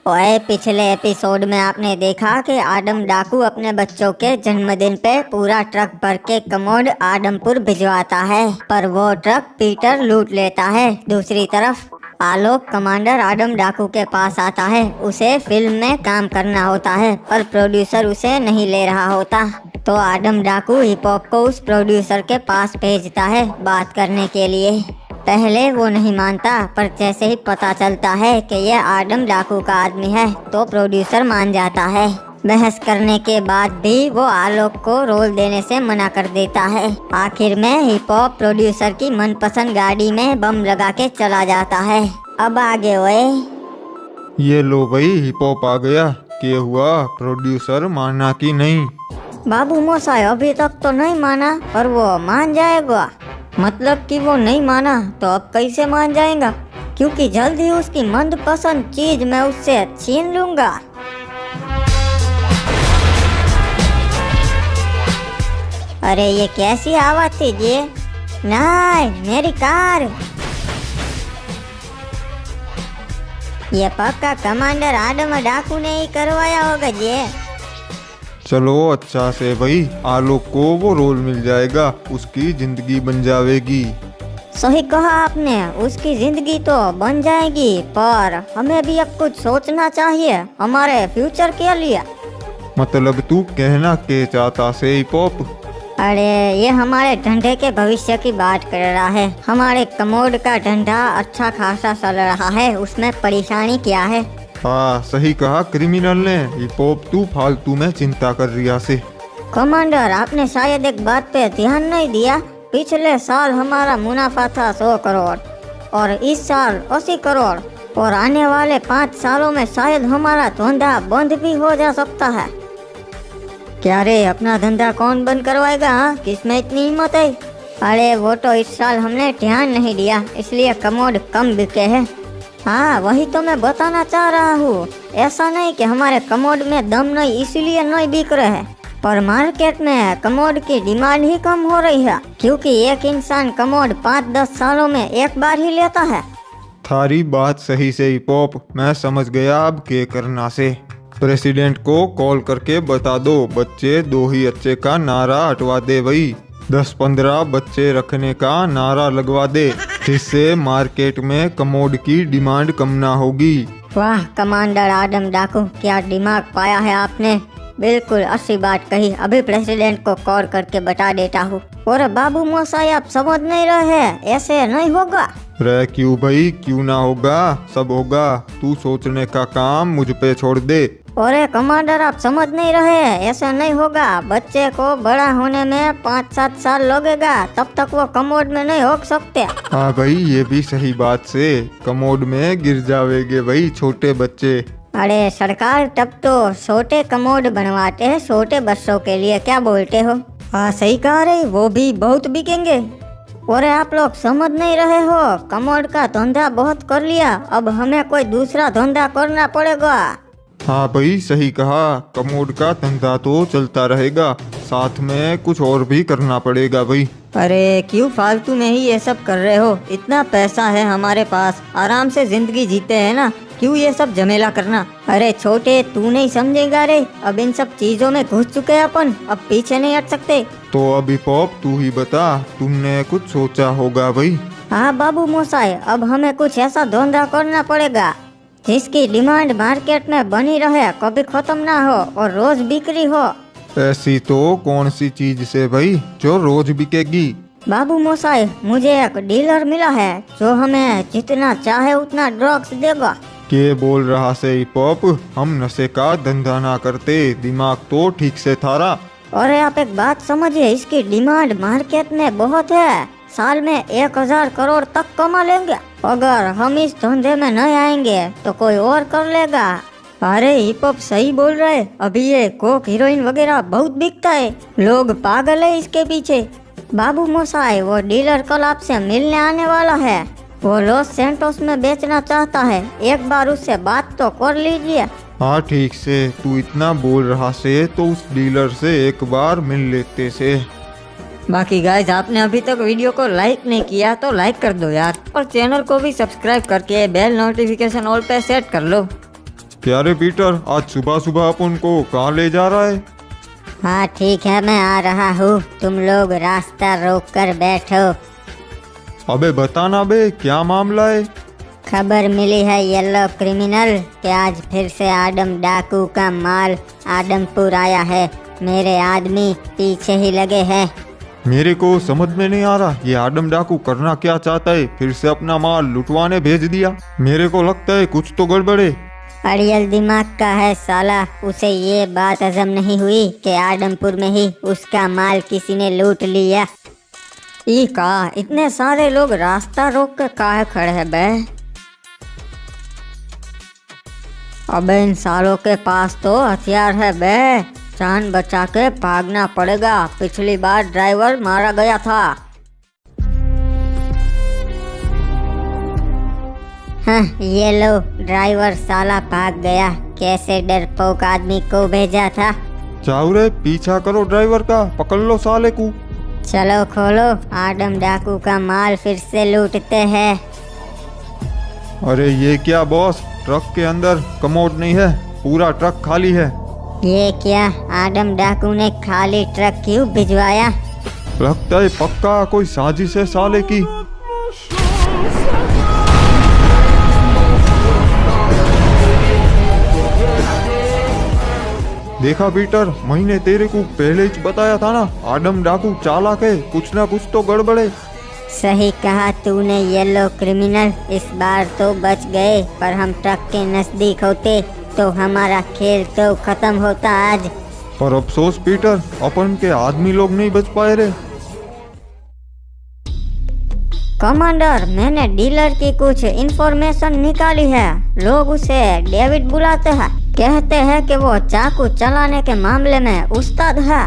ओए, पिछले एपिसोड में आपने देखा कि आदम डाकू अपने बच्चों के जन्मदिन पे पूरा ट्रक भर के कमोड आदमपुर भिजवाता है, पर वो ट्रक पीटर लूट लेता है। दूसरी तरफ आलोक कमांडर आदम डाकू के पास आता है। उसे फिल्म में काम करना होता है, पर प्रोड्यूसर उसे नहीं ले रहा होता। तो आदम डाकू हिप हॉप को उस प्रोड्यूसर के पास भेजता है बात करने के लिए। पहले वो नहीं मानता, पर जैसे ही पता चलता है कि यह आदम डाकू का आदमी है तो प्रोड्यूसर मान जाता है। बहस करने के बाद भी वो आलोक को रोल देने से मना कर देता है। आखिर में हिप हॉप प्रोड्यूसर की मनपसंद गाड़ी में बम लगा के चला जाता है। अब आगे हुए। ये लो भाई, हिप हॉप आ गया। क्या हुआ, प्रोड्यूसर माना कि नहीं? बाबू मोसाई अभी तक तो नहीं माना, पर वो मान जाएगा। मतलब कि वो नहीं माना तो अब कैसे मान जाएगा, क्योंकि जल्द ही उसकी मनपसंद चीज मैं उससे छीन लूंगा। अरे ये कैसी आवाज थी ये? नहीं, मेरी कार। ये पक्का कमांडर आदम डाकू ने ही करवाया होगा ये। चलो अच्छा से भाई, आलोक को वो रोल मिल जाएगा, उसकी जिंदगी बन जाएगी। सही कहा आपने, उसकी जिंदगी तो बन जाएगी, पर हमें भी अब कुछ सोचना चाहिए हमारे फ्यूचर के लिए। मतलब तू कहना के चाहता से हिप हॉप? अरे ये हमारे धंधे के भविष्य की बात कर रहा है। हमारे कमोड का धंधा अच्छा खासा चल रहा है, उसमें परेशानी क्या है? हाँ सही कहा क्रिमिनल ने। हिप हॉप तू फालतू में चिंता कर रिया से। कमांडर, आपने शायद एक बात पे ध्यान नहीं दिया। पिछले साल हमारा मुनाफा था 100 करोड़ और इस साल 80 करोड़, और आने वाले 5 सालों में शायद हमारा धंधा बंद भी हो जा सकता है। क्या रे, अपना धंधा कौन बंद करवाएगा? हाँ, किसमें इतनी हिम्मत है? अरे वो तो इस साल हमने ध्यान नहीं दिया, इसलिए कमोड कम बिके हैं। हाँ वही तो मैं बताना चाह रहा हूँ। ऐसा नहीं कि हमारे कमोड में दम नहीं इसलिए नहीं बिक रहे हैं, पर मार्केट में कमोड की डिमांड ही कम हो रही है, क्योंकि एक इंसान कमोड 5-10 सालों में एक बार ही लेता है। थारी बात सही से हिप हॉप, मैं समझ गया। अब के करना से प्रेसिडेंट को कॉल करके बता दो, बच्चे 2 ही अच्छे का नारा हटवा दे भाई। 10-15 बच्चे रखने का नारा लगवा दे, जिससे मार्केट में कमोड की डिमांड कम ना होगी। वाह कमांडर आदम डाकू, क्या दिमाग पाया है आपने। बिल्कुल अच्छी बात कही। अभी प्रेसिडेंट को कॉल करके बता देता हूँ। और बाबू मोसाई, आप समझ नहीं रहे, ऐसे नहीं होगा। रे क्यों भाई, क्यों ना होगा, सब होगा। तू सोचने का काम मुझ पे छोड़ दे। अरे कमांडर, आप समझ नहीं रहे, ऐसा नहीं होगा। बच्चे को बड़ा होने में 5-7 साल लगेगा, तब तक वो कमोड में नहीं हो सकते। हाँ भाई, ये भी सही बात से कमोड में गिर जावेंगे भाई छोटे बच्चे। अरे सरकार, तब तो छोटे कमोड बनवाते हैं छोटे बच्चों के लिए, क्या बोलते हो? हाँ सही कह रहे, वो भी बहुत बिकेंगे। और आप लोग समझ नहीं रहे हो, कमोड का धंधा बहुत कर लिया, अब हमें कोई दूसरा धंधा करना पड़ेगा। हाँ भाई सही कहा, कमोड का धंधा तो चलता रहेगा, साथ में कुछ और भी करना पड़ेगा भाई। अरे क्यों फालतू में ही ये सब कर रहे हो? इतना पैसा है हमारे पास, आराम से जिंदगी जीते हैं ना, क्यों ये सब झमेला करना? अरे छोटे, तू नहीं समझेगा रे, अब इन सब चीजों में घुस चुके हैं अपन, अब पीछे नहीं हट सकते। तो अभी पॉप तू ही बता, तुमने कुछ सोचा होगा भाई। हाँ बाबू मोसाई, अब हमें कुछ ऐसा धंधा करना पड़ेगा जिसकी डिमांड मार्केट में बनी रहे, कभी खत्म ना हो और रोज बिक्री हो। ऐसी तो कौन सी चीज से भाई जो रोज बिकेगी? बाबू मोसाई, मुझे एक डीलर मिला है जो हमें जितना चाहे उतना ड्रग्स देगा। के बोल रहा से हिप हॉप, हम नशे का धंधा ना करते, दिमाग तो ठीक से थारा। और आप एक बात समझिए, इसकी डिमांड मार्केट में बहुत है, साल में 1000 करोड़ तक कमा लेंगे। अगर हम इस धंधे में नहीं आएंगे तो कोई और कर लेगा। अरे हिप हॉप सही बोल रहे, अभी ये कोक हीरोइन वगैरह बहुत बिकता है, लोग पागल है इसके पीछे। बाबू मोसाई, वो डीलर कल आपसे मिलने आने वाला है, वो लॉस सैंटोस में बेचना चाहता है, एक बार उससे बात तो कर लीजिए। हाँ ठीक से, तू इतना बोल रहा से तो उस डीलर से एक बार मिल लेते से। बाकी गाइज, आपने अभी तक वीडियो को लाइक नहीं किया तो लाइक कर दो यार, और चैनल को भी सब्सक्राइब करके बेल नोटिफिकेशन ऑल पे सेट कर लो। क्या रे पीटर, आज सुबह सुबह अपन को कहाँ ले जा रहा है? हाँ ठीक है, मैं आ रहा हूँ, तुम लोग रास्ता रोक कर बैठो। अबे बताना बे, क्या मामला है? खबर मिली है येलो क्रिमिनल कि आज फिर से आदम डाकू का माल आदमपुर आया है। मेरे आदमी पीछे ही लगे हैं। मेरे को समझ में नहीं आ रहा, ये आदम डाकू करना क्या चाहता है? फिर से अपना माल लुटवाने भेज दिया। मेरे को लगता है कुछ तो गड़बड़ है। अड़ियल दिमाग का है साला, उसे ये बात हजम नहीं हुई कि आदमपुर में ही उसका माल किसी ने लूट लिया। ई का इतने सारे लोग रास्ता रोक के काहे खड़े हैं बे? अबे इन सालों के पास तो हथियार है बे, जान बचा के भागना पड़ेगा। पिछली बार ड्राइवर मारा गया था। हाँ, ये लो, ड्राइवर साला भाग गया। कैसे डरपोक आदमी को भेजा था। जाओ रे, पीछा करो ड्राइवर का, पकड़ लो साले को। चलो खोलो, आदम डाकू का माल फिर से लूटते हैं। अरे ये क्या बॉस, ट्रक के अंदर कमोड नहीं है, पूरा ट्रक खाली है। ये क्या, आदम डाकू ने खाली ट्रक क्यों भिजवाया? लगता है पक्का कोई साजिश है साले की। देखा पीटर, मैंने तेरे को पहले ही बताया था ना, आदम डाकू चालाक है, कुछ ना कुछ तो गड़बड़ है। सही कहा तूने येलो क्रिमिनल, इस बार तो बच गए, पर हम ट्रक के नजदीक होते तो हमारा खेल तो खत्म होता आज। पर अफसोस पीटर, अपन के आदमी लोग नहीं बच पाए रे। कमांडर, मैंने डीलर की कुछ इंफॉर्मेशन निकाली है। लोग उसे डेविड बुलाते हैं। कहते हैं कि वो चाकू चलाने के मामले में उस्ताद है,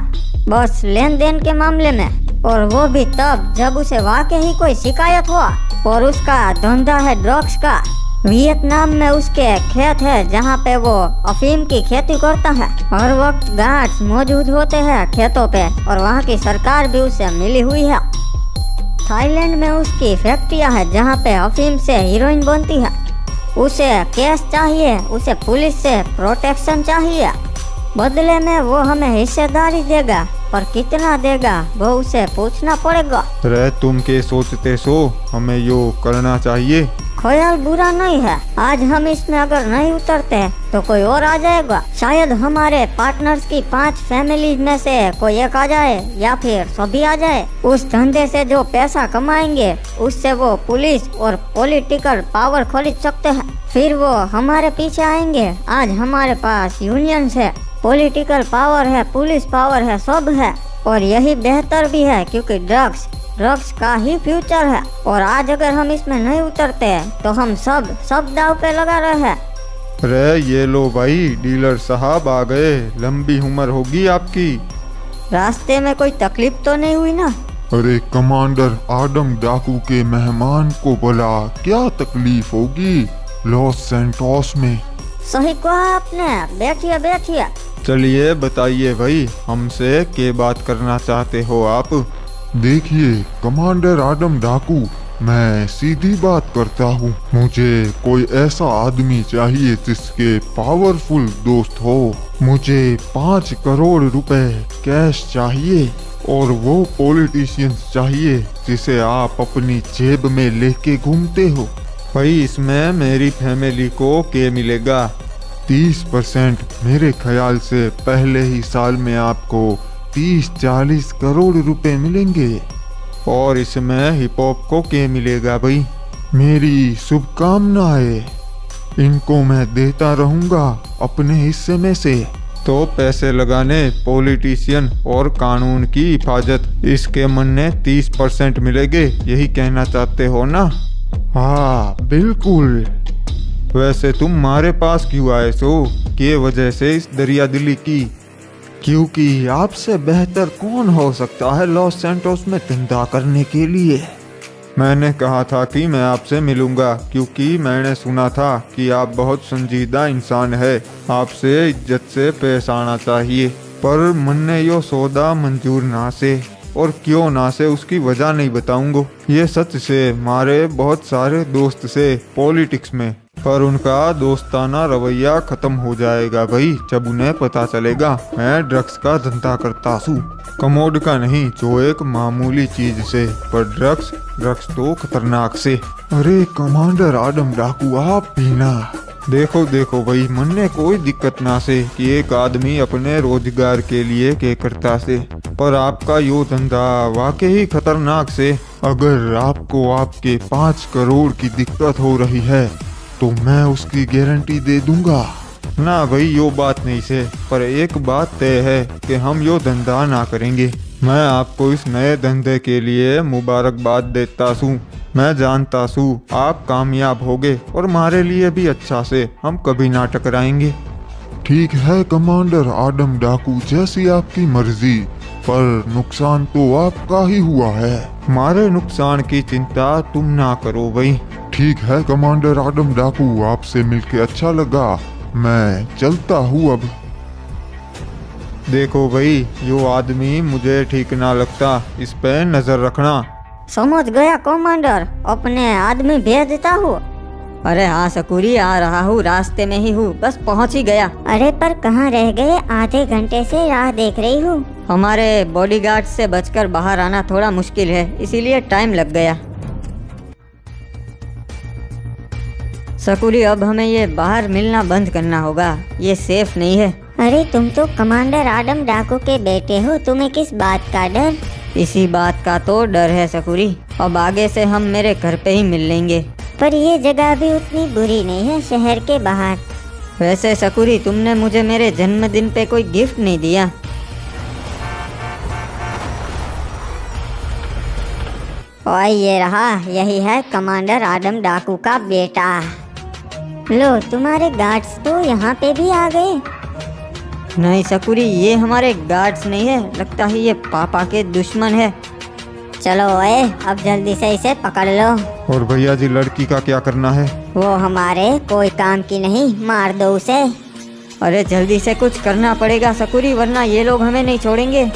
बस लेन देन के मामले में, और वो भी तब जब उसे वाकई ही कोई शिकायत हुआ। और उसका धंधा है ड्रग्स का। वियतनाम में उसके खेत है जहाँ पे वो अफीम की खेती करता है। हर वक्त गार्ड्स मौजूद होते हैं खेतों पे, और वहाँ की सरकार भी उससे मिली हुई है। थाईलैंड में उसकी फैक्ट्रियाँ है जहाँ पे अफीम से हीरोइन बनती है। उसे केस चाहिए, उसे पुलिस से प्रोटेक्शन चाहिए। बदले में वो हमें हिस्सेदारी देगा, पर कितना देगा वो उसे पूछना पड़ेगा। रे तुम के सोचते सो, हमें यो करना चाहिए। ख्याल बुरा नहीं है, आज हम इसमें अगर नहीं उतरते तो कोई और आ जाएगा। शायद हमारे पार्टनर्स की 5 फैमिली में से कोई एक आ जाए, या फिर सभी आ जाए। उस धंधे से जो पैसा कमाएंगे उससे वो पुलिस और पॉलिटिकल पावर खरीद सकते हैं। फिर वो हमारे पीछे आएंगे। आज हमारे पास यूनियंस है, पॉलिटिकल पावर है, पुलिस पावर है, सब है। और यही बेहतर भी है क्योंकि ड्रग्स का ही फ्यूचर है। और आज अगर हम इसमें नहीं उतरते तो हम सब दाव पे लगा रहे हैं। रे ये लो भाई, डीलर साहब आ गए। लंबी उम्र होगी आपकी। रास्ते में कोई तकलीफ तो नहीं हुई ना? अरे कमांडर, आदम डाकू के मेहमान को बोला, क्या तकलीफ होगी लॉस सैंटोस में। सही कहा आपने, बैठिए बैठिए। चलिए बताइए भाई, हमसे क्या बात करना चाहते हो आप? देखिए कमांडर आदम डाकू, मैं सीधी बात करता हूँ। मुझे कोई ऐसा आदमी चाहिए जिसके पावरफुल दोस्त हो। मुझे 5 करोड़ रुपए कैश चाहिए, और वो पॉलिटिशियंस चाहिए जिसे आप अपनी जेब में लेके घूमते हो। भाई इसमें मेरी फैमिली को क्या मिलेगा? 30%। मेरे ख्याल से पहले ही साल में आपको 30-40 करोड़ रुपए मिलेंगे। और इसमें हिप हॉप को क्या मिलेगा भाई? मेरी शुभकामनाएं, इनको मैं देता रहूंगा अपने हिस्से में से। तो पैसे लगाने, पॉलिटिशियन और कानून की हिफाजत, इसके मन 30% मिलेंगे, यही कहना चाहते हो ना? हाँ बिल्कुल। वैसे तुम हमारे पास क्यों आए सो? के वजह से इस दरिया दिली की? क्योंकि आपसे बेहतर कौन हो सकता है लॉस सैंटोस में धंधा करने के लिए। मैंने कहा था कि मैं आपसे मिलूंगा क्योंकि मैंने सुना था कि आप बहुत संजीदा इंसान है, आपसे इज्जत से पेश आना चाहिए। पर मन ने यो सौदा मंजूर ना से, और क्यों ना से उसकी वजह नहीं बताऊंगा। ये सच से, मारे बहुत सारे दोस्त से पॉलिटिक्स में। पर उनका दोस्ताना रवैया खत्म हो जाएगा भाई जब उन्हें पता चलेगा मैं ड्रग्स का धंधा करता हूँ। कमोड का नहीं, जो एक मामूली चीज से, पर ड्रग्स तो खतरनाक से। अरे कमांडर आदम डाकू, आप भी ना। देखो भाई, मन में कोई दिक्कत ना से कि एक आदमी अपने रोजगार के लिए के करता से, पर आपका यो धंधा वाकई खतरनाक से। अगर आपको आपके 5 करोड़ की दिक्कत हो रही है तो मैं उसकी गारंटी दे दूंगा। ना भाई, यो बात नहीं से, पर एक बात तय है कि हम यो धंधा ना करेंगे। मैं आपको इस नए धंधे के लिए मुबारकबाद देता हूँ। मैं जानता हूँ आप कामयाब होगे और हमारे लिए भी अच्छा से, हम कभी ना टकराएंगे। ठीक है कमांडर आदम डाकू, जैसी आपकी मर्जी, पर नुकसान तो आपका ही हुआ है। हमारे नुकसान की चिंता तुम ना करो भाई। ठीक है कमांडर आदम डाकू, आपसे मिलके अच्छा लगा, मैं चलता हूँ अब। देखो भाई, यो आदमी मुझे ठीक ना लगता, इस पे नजर रखना। समझ गया कमांडर, अपने आदमी भेज देता हूँ। अरे हाँ सकूरी, आ रहा हूँ, रास्ते में ही हूँ, बस पहुँच ही गया। अरे पर कहाँ रह गए? आधे घंटे से राह देख रही हूँ। हमारे बॉडीगार्ड से बचकर बाहर आना थोड़ा मुश्किल है, इसीलिए टाइम लग गया। सकूरी, अब हमें ये बाहर मिलना बंद करना होगा, ये सेफ नहीं है। अरे तुम तो कमांडर आदम डाकू के बेटे हो, तुम्हें किस बात का डर? इसी बात का तो डर है सकूरी, अब आगे से हम मेरे घर पे ही मिल लेंगे। पर ये जगह भी उतनी बुरी नहीं है, शहर के बाहर। वैसे सकूरी, तुमने मुझे मेरे जन्मदिन पे कोई गिफ्ट नहीं दिया। और ये रहा, यही है कमांडर आदम डाकू का बेटा। लो, तुम्हारे गार्ड्स तो यहाँ पे भी आ गए। नहीं सकूरी, ये हमारे गार्ड्स नहीं है, लगता है ये पापा के दुश्मन है। चलो ओए, अब जल्दी से इसे पकड़ लो। और भैया जी, लड़की का क्या करना है? वो हमारे कोई काम की नहीं, मार दो उसे। अरे जल्दी से कुछ करना पड़ेगा सकूरी, वरना ये लोग हमें नहीं छोड़ेंगे।